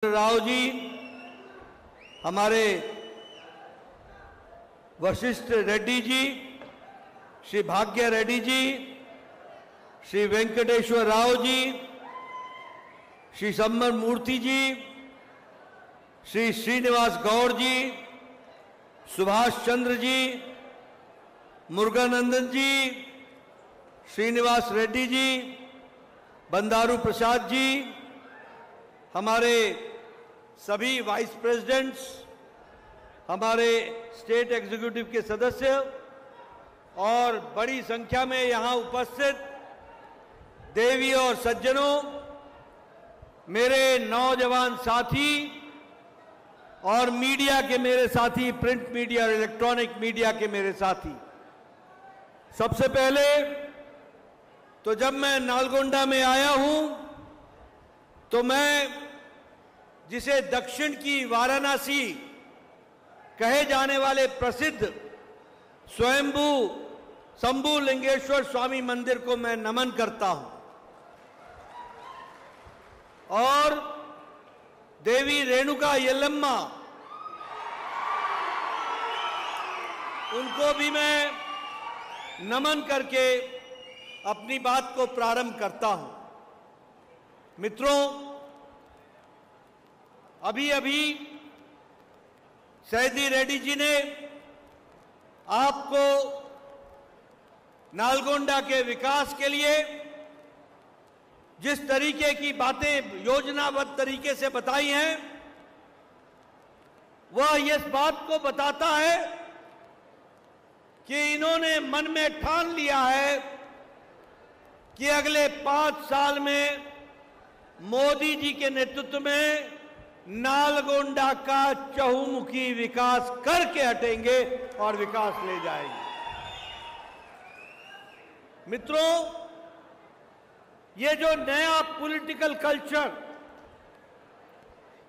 राव जी, हमारे वशिष्ठ रेड्डी जी, श्री भाग्य रेड्डी जी, श्री वेंकटेश्वर राव जी, श्री सम्मर मूर्ति जी, श्री श्रीनिवास गौड़ जी, सुभाष चंद्र जी, मुरुगनंदन जी, श्रीनिवास रेड्डी जी, बंदारू प्रसाद जी, हमारे सभी वाइस प्रेसिडेंट्स, हमारे स्टेट एग्जीक्यूटिव के सदस्य और बड़ी संख्या में यहां उपस्थित देवी और सज्जनों, मेरे नौजवान साथी और मीडिया के मेरे साथी, प्रिंट मीडिया और इलेक्ट्रॉनिक मीडिया के मेरे साथी, सबसे पहले तो जब मैं नालगोंडा में आया हूं तो मैं जिसे दक्षिण की वाराणसी कहे जाने वाले प्रसिद्ध स्वयंभू शंभू लिंगेश्वर स्वामी मंदिर को मैं नमन करता हूं और देवी रेणुका यल्लम्मा, उनको भी मैं नमन करके अपनी बात को प्रारंभ करता हूं। मित्रों, अभी अभी सैदी रेड्डी जी ने आपको नालगोंडा के विकास के लिए जिस तरीके की बातें योजनाबद्ध तरीके से बताई हैं, वह इस बात को बताता है कि इन्होंने मन में ठान लिया है कि अगले 5 साल में मोदी जी के नेतृत्व में नालगोंडा का चहुमुखी विकास करके हटेंगे और विकास ले जाएंगे। मित्रों, ये जो नया पॉलिटिकल कल्चर,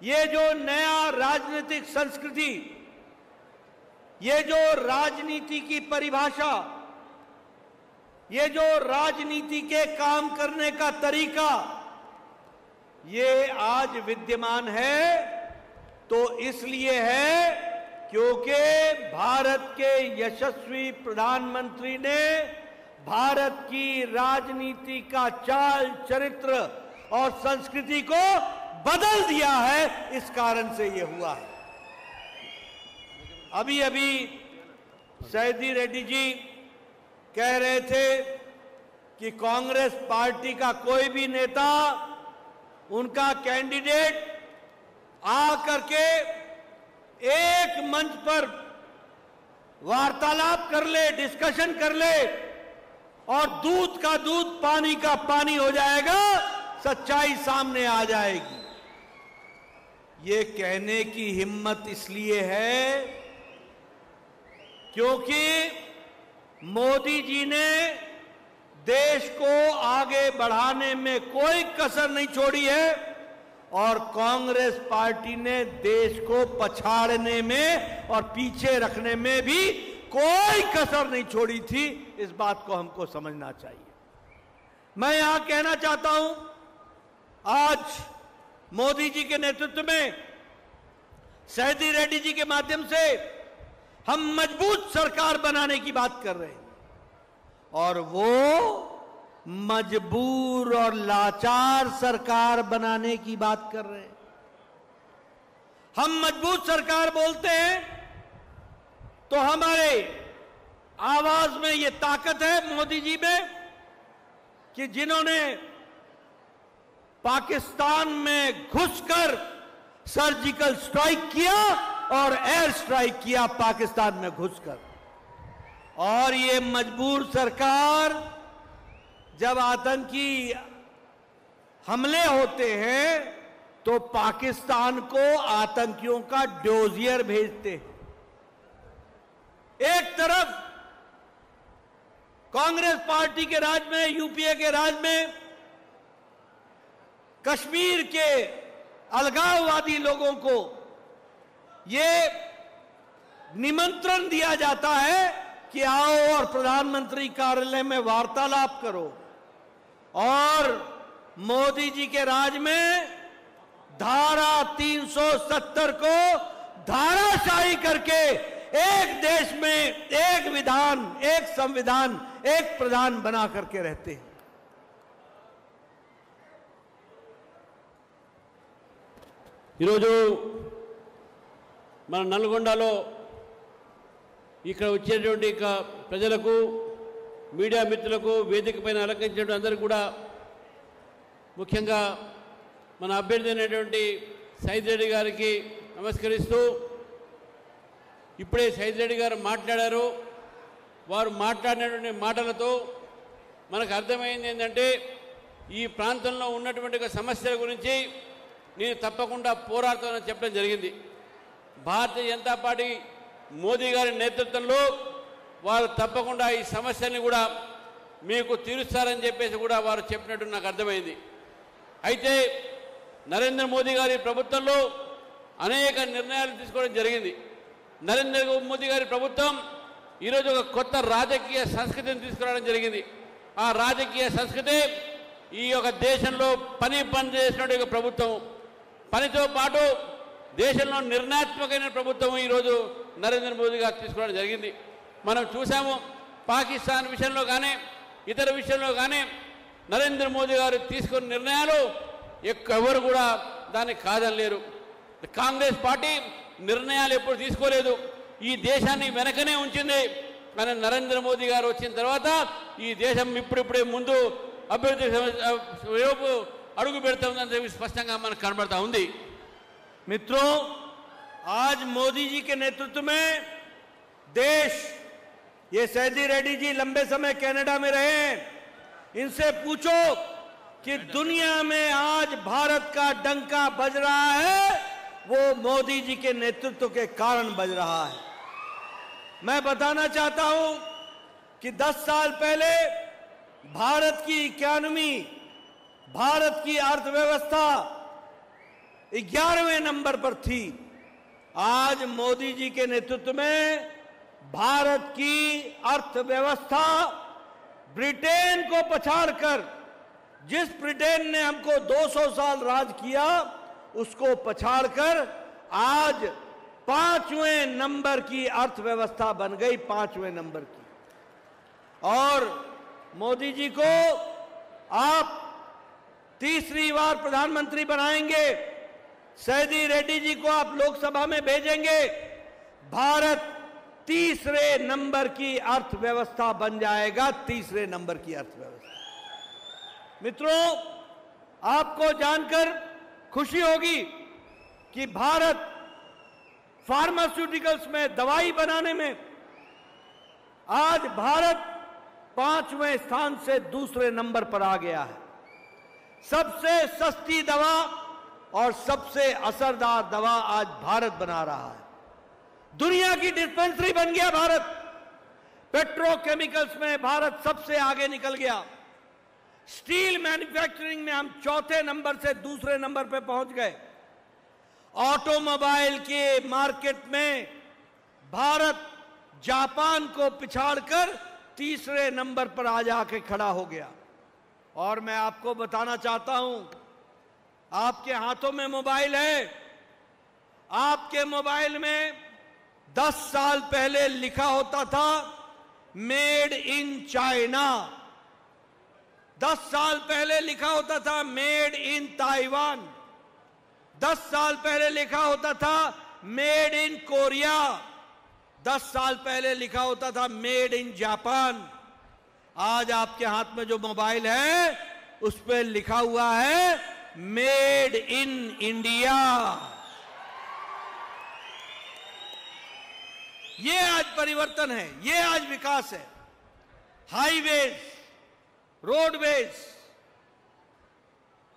ये जो नया राजनीतिक संस्कृति, ये जो राजनीति की परिभाषा, ये जो राजनीति के काम करने का तरीका, ये आज विद्यमान है तो इसलिए है क्योंकि भारत के यशस्वी प्रधानमंत्री ने भारत की राजनीति का चाल चरित्र और संस्कृति को बदल दिया है। इस कारण से ये हुआ है। अभी अभी सैदी रेड्डी जी कह रहे थे कि कांग्रेस पार्टी का कोई भी नेता, उनका कैंडिडेट आ करके एक मंच पर वार्तालाप कर ले, डिस्कशन कर ले और दूध का दूध, पानी का पानी हो जाएगा, सच्चाई सामने आ जाएगी। ये कहने की हिम्मत इसलिए है क्योंकि मोदी जी ने देश को आगे बढ़ाने में कोई कसर नहीं छोड़ी है और कांग्रेस पार्टी ने देश को पछाड़ने में और पीछे रखने में भी कोई कसर नहीं छोड़ी थी। इस बात को हमको समझना चाहिए। मैं यहां कहना चाहता हूं, आज मोदी जी के नेतृत्व में सैदी रेड्डी जी के माध्यम से हम मजबूत सरकार बनाने की बात कर रहे हैं और वो मजबूर और लाचार सरकार बनाने की बात कर रहे हैं। हम मजबूत सरकार बोलते हैं तो हमारे आवाज में ये ताकत है मोदी जी में कि जिन्होंने पाकिस्तान में घुसकर सर्जिकल स्ट्राइक किया और एयर स्ट्राइक किया पाकिस्तान में घुसकर। और ये मजबूर सरकार, जब आतंकी हमले होते हैं तो पाकिस्तान को आतंकियों का डोजियर भेजते हैं। एक तरफ कांग्रेस पार्टी के राज में, यूपीए के राज में कश्मीर के अलगाववादी लोगों को ये निमंत्रण दिया जाता है कि आओ और प्रधानमंत्री कार्यालय में वार्तालाप करो, और मोदी जी के राज में धारा 370 को धाराशाही करके एक देश में एक विधान, एक संविधान, एक प्रधान बना करके रहते हैं। మన నల్గొండలో ఇక్కడ వచ్చేటువంటి ప్రజలకు, మీడియా మిత్రులకు, వేదిక పైన అలంకరించిన అందరికీ కూడా ముఖ్యంగా మన అభ్యర్థి అయినటువంటి సైద్ రెడ్డి గారికి నమస్కరిస్తూ, ఇప్పుడే సైద్ రెడ్డి గారు మాట్లాడారు. వారు మాట్లాడినటువంటి మాటలతో మనకు అర్థమైంది ఏంటంటే, ఈ ప్రాంతంలో ఉన్నటువంటి సమస్యల గురించి నేను తప్పకుండా పోరాడతానని చెప్పడం జరిగింది. భారతీయ జనతా పార్టీ మోదీ గారి నేతృత్వంలో వారు తప్పకుండా ఈ సమస్యల్ని కూడా మీకు తీరుస్తారని చెప్పేసి కూడా వారు చెప్పినట్టు నాకు అర్థమైంది. అయితే నరేంద్ర మోదీ గారి ప్రభుత్వంలో అనేక నిర్ణయాలు తీసుకోవడం జరిగింది. నరేంద్ర మోదీ గారి ప్రభుత్వం ఈరోజు ఒక కొత్త రాజకీయ సంస్కృతిని తీసుకురావడం జరిగింది. ఆ రాజకీయ సంస్కృతి ఈ యొక్క దేశంలో పనిచేసినటువంటి ప్రభుత్వం, పనితో పాటు దేశంలో నిర్ణయాత్మకమైన ప్రభుత్వం ఈరోజు నరేంద్ర మోదీ గారు తీసుకోవడం జరిగింది. మనం చూసాము, పాకిస్తాన్ విషయంలో కానీ ఇతర విషయంలో కానీ నరేంద్ర మోదీ గారు తీసుకున్న నిర్ణయాలు ఎవరు కూడా దాన్ని కాదనలేరు. కాంగ్రెస్ పార్టీ నిర్ణయాలు ఎప్పుడు తీసుకోలేదు, ఈ దేశాన్ని వెనకనే ఉంచింది. కానీ నరేంద్ర మోదీ గారు వచ్చిన తర్వాత ఈ దేశం ఇప్పుడిప్పుడే ముందు అభివృద్ధి వైపు అడుగు పెడుతుందని చెప్పి స్పష్టంగా మనకు కనబడతా ఉంది. मित्रों, आज मोदी जी के नेतृत्व में देश, ये सैदी रेड्डी जी लंबे समय कनाडा में रहे हैं, इनसे पूछो कि दुनिया में आज भारत का डंका बज रहा है, वो मोदी जी के नेतृत्व के कारण बज रहा है। मैं बताना चाहता हूं कि 10 साल पहले भारत की इकोनॉमी, भारत की अर्थव्यवस्था 11वें नंबर पर थी। आज मोदी जी के नेतृत्व में भारत की अर्थव्यवस्था ब्रिटेन को पछाड़कर, जिस ब्रिटेन ने हमको 200 साल राज किया, उसको पछाड़कर आज 5वें नंबर की अर्थव्यवस्था बन गई, 5वें नंबर की। और मोदी जी को आप तीसरी बार प्रधानमंत्री बनाएंगे, सैदी रेड्डी जी को आप लोकसभा में भेजेंगे, भारत तीसरे नंबर की अर्थव्यवस्था बन जाएगा, तीसरे नंबर की अर्थव्यवस्था। मित्रों, आपको जानकर खुशी होगी कि भारत फार्मास्यूटिकल्स में, दवाई बनाने में आज भारत 5वें स्थान से दूसरे नंबर पर आ गया है। सबसे सस्ती दवा और सबसे असरदार दवा आज भारत बना रहा है। दुनिया की डिस्पेंसरी बन गया भारत। पेट्रोकेमिकल्स में भारत सबसे आगे निकल गया। स्टील मैन्युफैक्चरिंग में हम 4थे नंबर से दूसरे नंबर पे पहुंच गए। ऑटोमोबाइल के मार्केट में भारत जापान को पिछाड़कर तीसरे नंबर पर आ जाके खड़ा हो गया। और मैं आपको बताना चाहता हूं, आपके हाथों में मोबाइल है, आपके मोबाइल में 10 साल पहले लिखा होता था मेड इन चाइना, 10 साल पहले लिखा होता था मेड इन ताइवान, 10 साल पहले लिखा होता था मेड इन कोरिया, 10 साल पहले लिखा होता था मेड इन जापान। आज आपके हाथ में जो मोबाइल है उस पर लिखा हुआ है मेड इन इंडिया। ये आज परिवर्तन है, ये आज विकास है। हाईवेज, रोडवेज,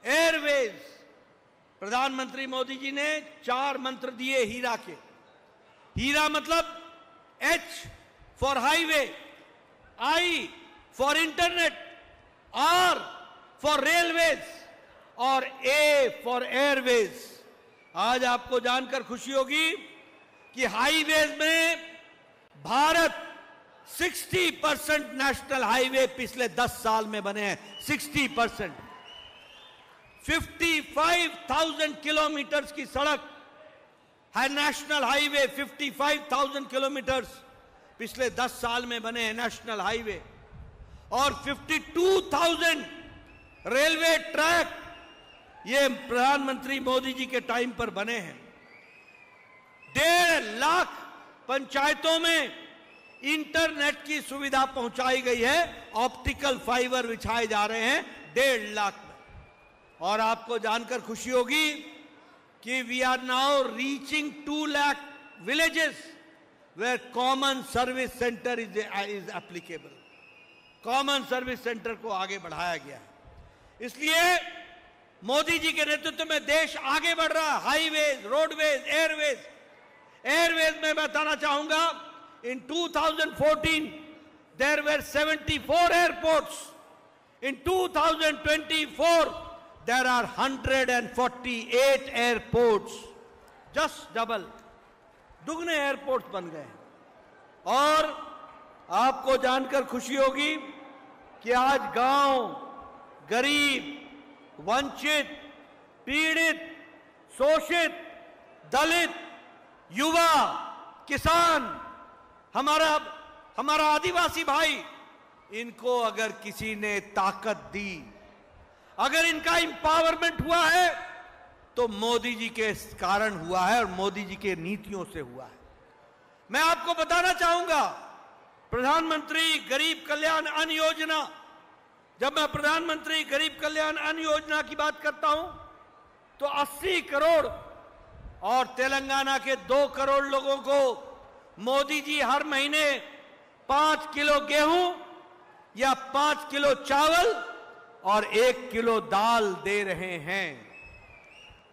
एयरवेज, प्रधानमंत्री मोदी जी ने 4 मंत्र दिए हीरा के। हीरा मतलब H for highway, I for internet, R for railways और A फॉर एयरवेज। आज आपको जानकर खुशी होगी कि हाईवेज में भारत 60% नेशनल हाईवे पिछले 10 साल में बने हैं, 60%। 55,000 किलोमीटर की सड़क है, नेशनल हाईवे 55,000 किलोमीटर पिछले 10 साल में बने हैं नेशनल हाईवे, और 52,000 रेलवे ट्रैक ये प्रधानमंत्री मोदी जी के टाइम पर बने हैं। 1.5 लाख पंचायतों में इंटरनेट की सुविधा पहुंचाई गई है, ऑप्टिकल फाइबर बिछाए जा रहे हैं 1.5 लाख में। और आपको जानकर खुशी होगी कि we are now reaching 2 lakh villages where common service centre is applicable. Common service centre को आगे बढ़ाया गया है। इसलिए मोदी जी के नेतृत्व में देश आगे बढ़ रहा है। हाईवेज, रोडवेज, एयरवेज में बताना चाहूंगा, in 2014 there were 74 airports, in 2024 there are 148 airports, just double, दुगने एयरपोर्ट्स बन गए हैं। और आपको जानकर खुशी होगी कि आज गांव, गरीब, वंचित, पीड़ित, शोषित, दलित, युवा, किसान, हमारा आदिवासी भाई, इनको अगर किसी ने ताकत दी, अगर इनका इंपावरमेंट हुआ है तो मोदी जी के कारण हुआ है और मोदी जी के नीतियों से हुआ है। मैं आपको बताना चाहूंगा, प्रधानमंत्री गरीब कल्याण अन्न योजना, जब मैं प्रधानमंत्री गरीब कल्याण अन्न योजना की बात करता हूं तो 80 करोड़ और तेलंगाना के 2 करोड़ लोगों को मोदी जी हर महीने 5 किलो गेहूं या 5 किलो चावल और 1 किलो दाल दे रहे हैं।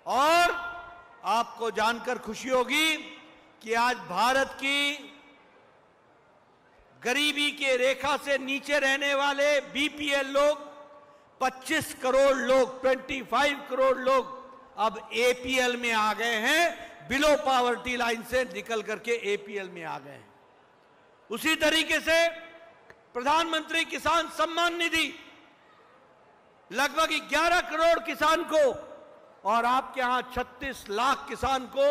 और आपको जानकर खुशी होगी कि आज भारत की गरीबी के रेखा से नीचे रहने वाले बीपीएल लोग 25 करोड़ लोग, 25 करोड़ लोग अब एपीएल में आ गए हैं, बिलो पॉवर्टी लाइन से निकल करके एपीएल में आ गए हैं। उसी तरीके से प्रधानमंत्री किसान सम्मान निधि लगभग 11 करोड़ किसान को, और आपके यहां 36 लाख किसान को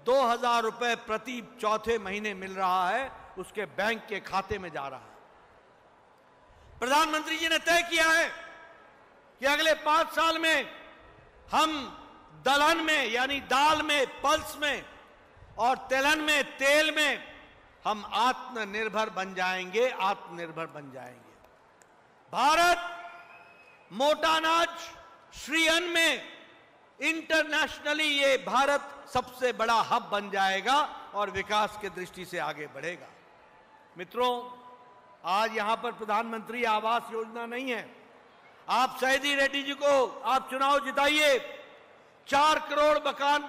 2,000 रुपए प्रति चौथे महीने मिल रहा है, उसके बैंक के खाते में जा रहा है। प्रधानमंत्री जी ने तय किया है कि अगले 5 साल में हम दलहन में यानी दाल में, पल्स में और तिलहन में, तेल में हम आत्मनिर्भर बन जाएंगे, आत्मनिर्भर बन जाएंगे। भारत मोटा अनाज, श्री अन्न में इंटरनेशनली ये भारत सबसे बड़ा हब बन जाएगा और विकास की दृष्टि से आगे बढ़ेगा। मित्रों, आज यहां पर प्रधानमंत्री आवास योजना नहीं है। आप सैदी रेड्डी जी को आप चुनाव जिताइए, 4 करोड़ मकान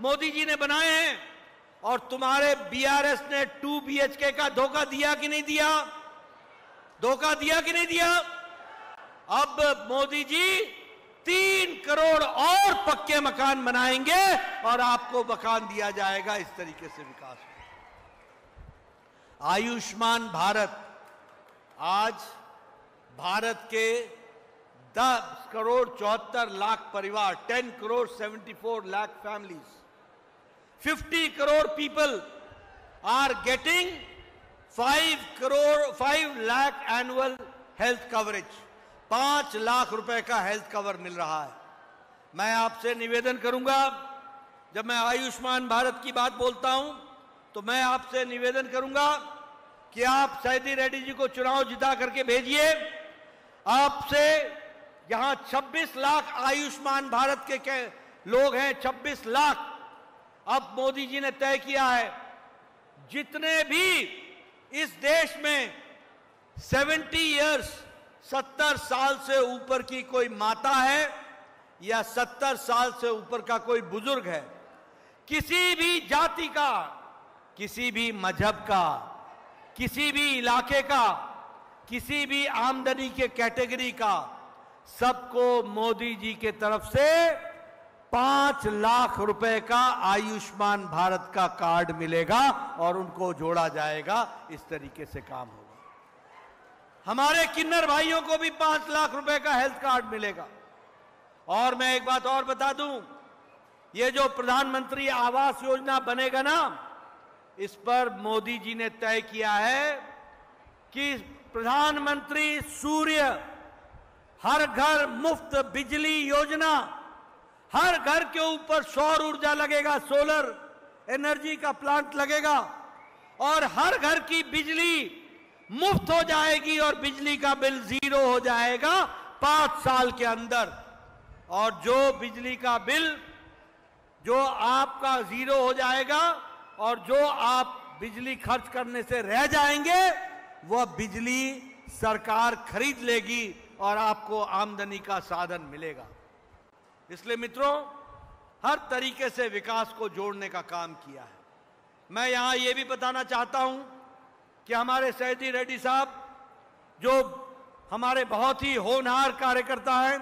मोदी जी ने बनाए हैं, और तुम्हारे बीआरएस ने 2 BHK का धोखा दिया कि नहीं दिया? धोखा दिया कि नहीं दिया? अब मोदी जी 3 करोड़ और पक्के मकान बनाएंगे और आपको मकान दिया जाएगा। इस तरीके से विकास होगा। आयुष्मान भारत, आज भारत के 10 करोड़ 74 लाख परिवार, 10 crore 74 lakh families, 50 crore people are getting 5 lakh annual health coverage, 5 lakh रुपए का हेल्थ कवर मिल रहा है। मैं आपसे निवेदन करूंगा, जब मैं आयुष्मान भारत की बात बोलता हूं तो मैं आपसे निवेदन करूंगा कि आप सैदी रेड्डी जी को चुनाव जिता करके भेजिए। आपसे यहां 26 लाख आयुष्मान भारत के लोग हैं, 26 लाख। अब मोदी जी ने तय किया है, जितने भी इस देश में 70 इयर्स 70 साल से ऊपर की कोई माता है या 70 साल से ऊपर का कोई बुजुर्ग है, किसी भी जाति का, किसी भी मजहब का, किसी भी इलाके का, किसी भी आमदनी के कैटेगरी का, सबको मोदी जी के तरफ से 5 लाख रुपए का आयुष्मान भारत का कार्ड मिलेगा और उनको जोड़ा जाएगा। इस तरीके से काम होगा। हमारे किन्नर भाइयों को भी 5 लाख रुपए का हेल्थ कार्ड मिलेगा। और मैं एक बात और बता दूं, ये जो प्रधानमंत्री आवास योजना बनेगा ना, इस पर मोदी जी ने तय किया है कि प्रधानमंत्री सूर्य हर घर मुफ्त बिजली योजना, हर घर के ऊपर सौर ऊर्जा लगेगा, सोलर एनर्जी का प्लांट लगेगा और हर घर की बिजली मुफ्त हो जाएगी और बिजली का बिल 0 हो जाएगा 5 साल के अंदर। और जो बिजली का बिल जो आपका 0 हो जाएगा और जो आप बिजली खर्च करने से रह जाएंगे, वह बिजली सरकार खरीद लेगी और आपको आमदनी का साधन मिलेगा। इसलिए मित्रों, हर तरीके से विकास को जोड़ने का काम किया है। मैं यहां यह भी बताना चाहता हूं कि हमारे सैदी रेड्डी साहब, जो हमारे बहुत ही होनहार कार्यकर्ता हैं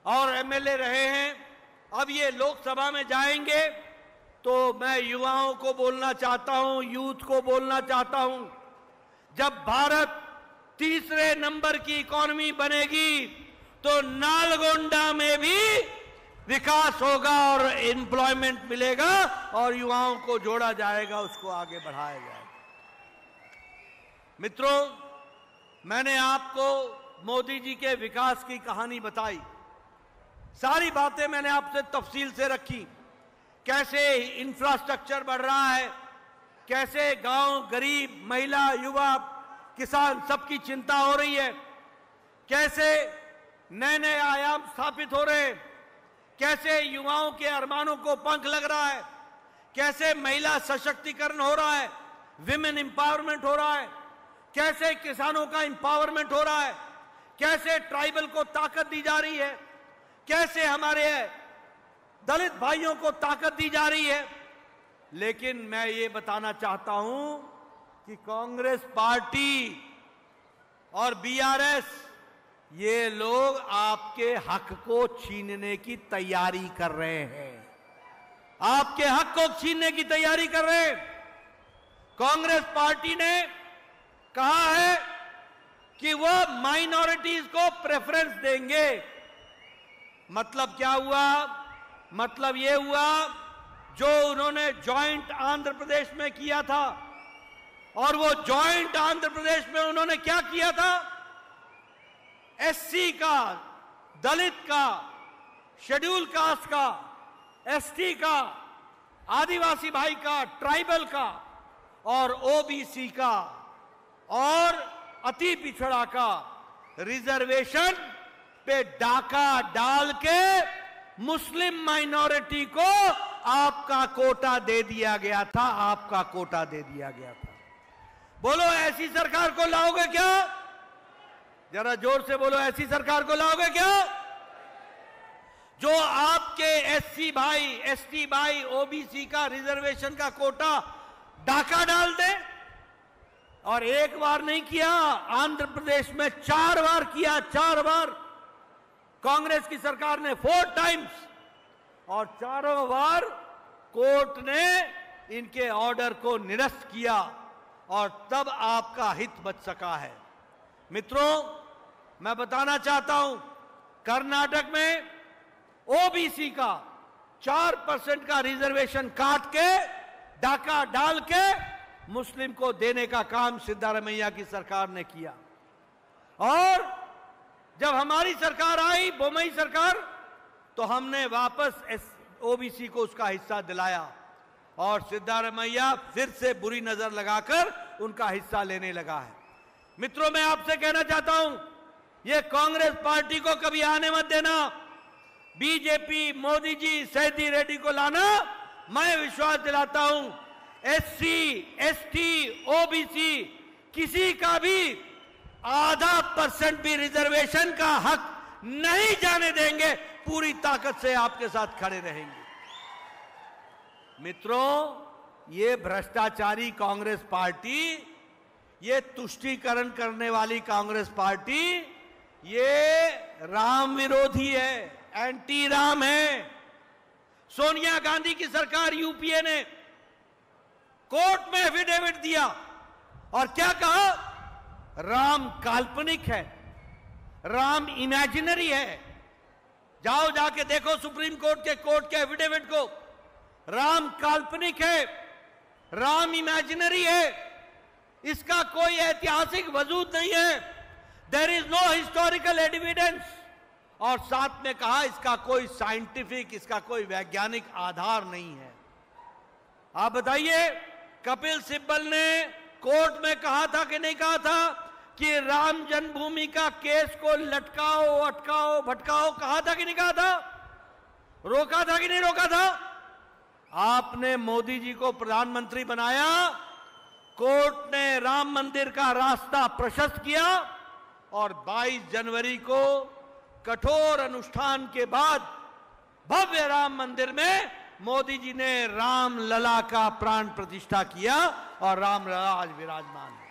और एमएलए रहे हैं, अब ये लोकसभा में जाएंगे तो मैं युवाओं को बोलना चाहता हूं, यूथ को बोलना चाहता हूं, जब भारत तीसरे नंबर की इकॉनमी बनेगी तो नालगोंडा में भी विकास होगा और एम्प्लॉयमेंट मिलेगा और युवाओं को जोड़ा जाएगा, उसको आगे बढ़ाया जाएगा। मित्रों, मैंने आपको मोदी जी के विकास की कहानी बताई, सारी बातें मैंने आपसे तफसील से रखी। कैसे इंफ्रास्ट्रक्चर बढ़ रहा है, कैसे गांव, गरीब, महिला, युवा, किसान सबकी चिंता हो रही है, कैसे नए नए आयाम स्थापित हो रहे हैं, कैसे युवाओं के अरमानों को पंख लग रहा है, कैसे महिला सशक्तिकरण हो रहा है, विमेन एम्पावरमेंट हो रहा है, कैसे किसानों का एम्पावरमेंट हो रहा है, कैसे ट्राइबल को ताकत दी जा रही है, कैसे हमारे दलित भाइयों को ताकत दी जा रही है। लेकिन मैं ये बताना चाहता हूं कि कांग्रेस पार्टी और बीआरएस, ये लोग आपके हक को छीनने की तैयारी कर रहे हैं, आपके हक को छीनने की तैयारी कर रहे हैं। कांग्रेस पार्टी ने कहा है कि वह माइनॉरिटीज को प्रेफरेंस देंगे। मतलब क्या हुआ? मतलब यह हुआ जो उन्होंने जॉइंट आंध्र प्रदेश में किया था, और वो जॉइंट आंध्र प्रदेश में उन्होंने क्या किया था? एससी का, दलित का, शेड्यूल कास्ट का, एसटी का, आदिवासी भाई का, ट्राइबल का और ओबीसी का और अति पिछड़ा का रिजर्वेशन पे डाका डाल के मुस्लिम माइनॉरिटी को आपका कोटा दे दिया गया था, आपका कोटा दे दिया गया था। बोलो, ऐसी सरकार को लाओगे क्या? जरा जोर से बोलो, ऐसी सरकार को लाओगे क्या जो आपके एससी भाई, एसटी भाई, ओबीसी का रिजर्वेशन का कोटा डाका डाल दे? और एक बार नहीं किया, आंध्र प्रदेश में 4 बार किया, 4 बार कांग्रेस की सरकार ने, 4 टाइम्स, और चारों बार कोर्ट ने इनके ऑर्डर को निरस्त किया और तब आपका हित बच सका है। मित्रों, मैं बताना चाहता हूं, कर्नाटक में ओबीसी का 4% का रिजर्वेशन काट के, डाका डाल के मुस्लिम को देने का काम सिद्धारमैया की सरकार ने किया। और जब हमारी सरकार आई, बोमई सरकार, तो हमने वापस ओबीसी को उसका हिस्सा दिलाया और सिद्धारमैया फिर से बुरी नजर लगाकर उनका हिस्सा लेने लगा है। मित्रों, मैं आपसे कहना चाहता हूं, ये कांग्रेस पार्टी को कभी आने मत देना। बीजेपी, मोदी जी, सैदी रेड्डी को लाना। मैं विश्वास दिलाता हूं, एससी, एसटी, ओबीसी किसी का भी आधा % भी रिजर्वेशन का हक नहीं जाने देंगे, पूरी ताकत से आपके साथ खड़े रहेंगे। मित्रों, ये भ्रष्टाचारी कांग्रेस पार्टी, ये तुष्टीकरण करने वाली कांग्रेस पार्टी, ये राम विरोधी है, एंटी राम है। सोनिया गांधी की सरकार यूपीए ने कोर्ट में एफिडेविट दिया और क्या कहा? राम काल्पनिक है, राम इमेजिनरी है। जाओ जाके देखो सुप्रीम कोर्ट के एफिडेविट को। राम काल्पनिक है, राम इमेजिनरी है, इसका कोई ऐतिहासिक वजूद नहीं है। There is no historical evidence. और साथ में कहा इसका कोई साइंटिफिक, इसका कोई वैज्ञानिक आधार नहीं है। आप बताइए, कपिल सिब्बल ने कोर्ट में कहा था कि नहीं कहा था कि राम जन्मभूमि का केस को लटकाओ, अटकाओ, भटकाओ? कहा था कि नहीं कहा था? रोका था कि नहीं रोका था? आपने मोदी जी को प्रधानमंत्री बनाया, कोर्ट ने राम मंदिर का रास्ता प्रशस्त किया और 22 जनवरी को कठोर अनुष्ठान के बाद भव्य राम मंदिर में मोदी जी ने राम लला का प्राण प्रतिष्ठा किया और राम लला आज विराजमान है।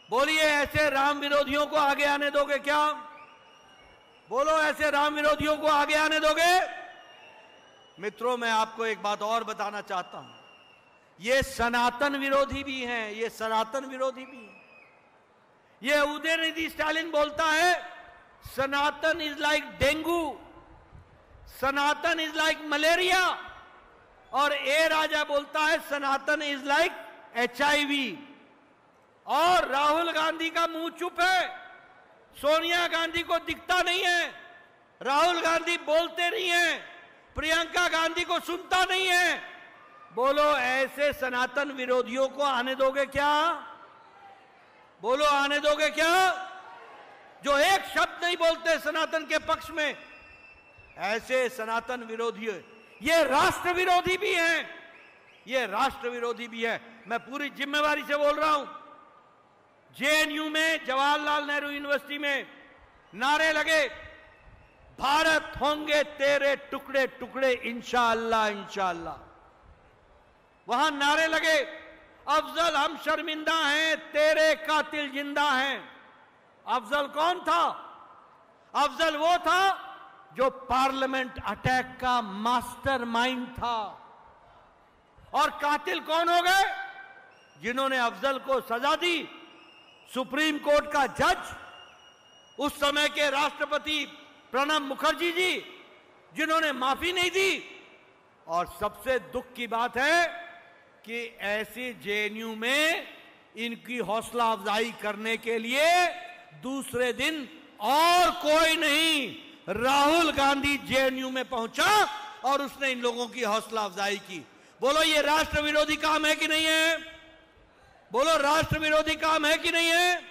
बोलिए, ऐसे राम विरोधियों को आगे आने दोगे क्या? बोलो, ऐसे राम विरोधियों को आगे आने दोगे? मित्रों, मैं आपको एक बात और बताना चाहता हूं। ये सनातन विरोधी भी हैं, ये सनातन विरोधी भी हैं। ये उदयनिधि स्टालिन बोलता है Sanatan is like dengue, Sanatan is like malaria, और ए राजा बोलता है सनातन इज लाइक HIV। और राहुल गांधी का मुंह चुप है, सोनिया गांधी को दिखता नहीं है, राहुल गांधी बोलते नहीं है, प्रियंका गांधी को सुनता नहीं है। बोलो, ऐसे सनातन विरोधियों को आने दोगे क्या? बोलो, आने दोगे क्या? जो एक शब्द नहीं बोलते सनातन के पक्ष में, ऐसे सनातन विरोधी, ये राष्ट्र विरोधी भी हैं, ये राष्ट्र विरोधी भी है। मैं पूरी जिम्मेवारी से बोल रहा हूं। JNU में, जवाहरलाल नेहरू यूनिवर्सिटी में नारे लगे, भारत होंगे तेरे टुकड़े टुकड़े इंशाअल्लाह इंशाअल्लाह। वहां नारे लगे, अफजल हम शर्मिंदा हैं, तेरे कातिल जिंदा हैं। अफजल कौन था? अफजल वो था जो पार्लियामेंट अटैक का मास्टरमाइंड था। और कातिल कौन हो गए? जिन्होंने अफजल को सजा दी, सुप्रीम कोर्ट का जज, उस समय के राष्ट्रपति प्रणब मुखर्जी जी, जिन्होंने माफी नहीं दी। और सबसे दुख की बात है कि ऐसी JNU में इनकी हौसला अफजाई करने के लिए दूसरे दिन और कोई नहीं, राहुल गांधी JNU में पहुंचा और उसने इन लोगों की हौसला अफजाई की। बोलो, ये राष्ट्र विरोधी काम है कि नहीं है? बोलो, राष्ट्र विरोधी काम है कि नहीं है?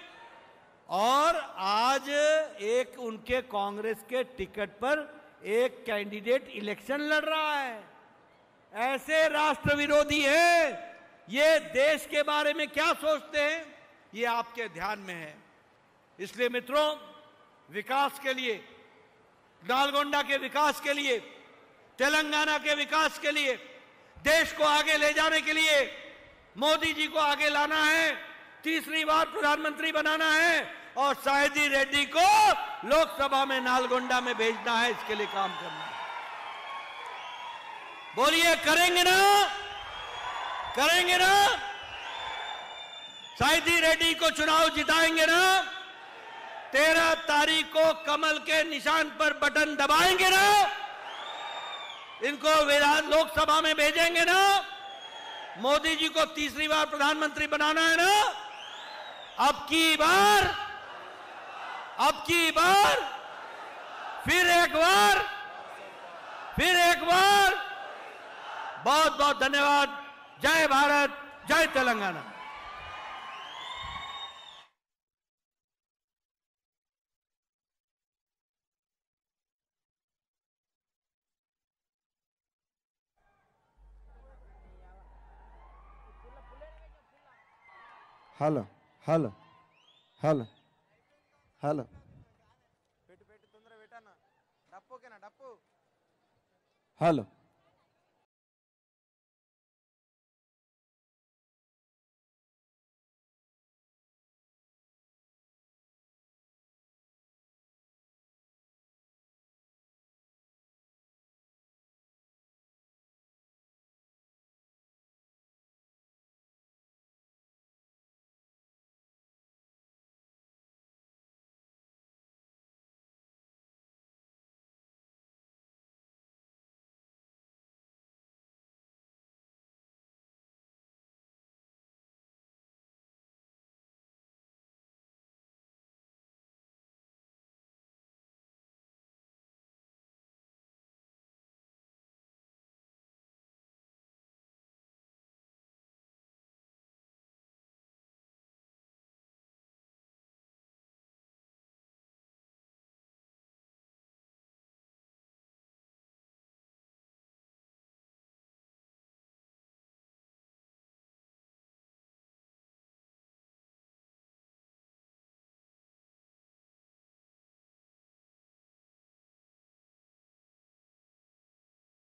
और आज एक उनके कांग्रेस के टिकट पर एक कैंडिडेट इलेक्शन लड़ रहा है। ऐसे राष्ट्र विरोधी हैं। ये देश के बारे में क्या सोचते हैं, ये आपके ध्यान में है। इसलिए मित्रों, विकास के लिए, नालगोंडा के विकास के लिए, तेलंगाना के विकास के लिए, देश को आगे ले जाने के लिए मोदी जी को आगे लाना है, तीसरी बार प्रधानमंत्री बनाना है और सायदी रेड्डी को लोकसभा में नालगोंडा में भेजना है। इसके लिए काम करना है। बोलिए, करेंगे ना? करेंगे ना? सायदी रेड्डी को चुनाव जिताएंगे ना? 13 तारीख को कमल के निशान पर बटन दबाएंगे ना? इनको लोकसभा में भेजेंगे ना? मोदी जी को तीसरी बार प्रधानमंत्री बनाना है ना? अब की बार, फिर एक बार, बहुत बहुत धन्यवाद। जय भारत, जय Telangana. Hello hello hello hello పెట్టు పెట్టు తొందర పెట్టన్నా. డప్పు ఓకేనా? డప్పు. హలో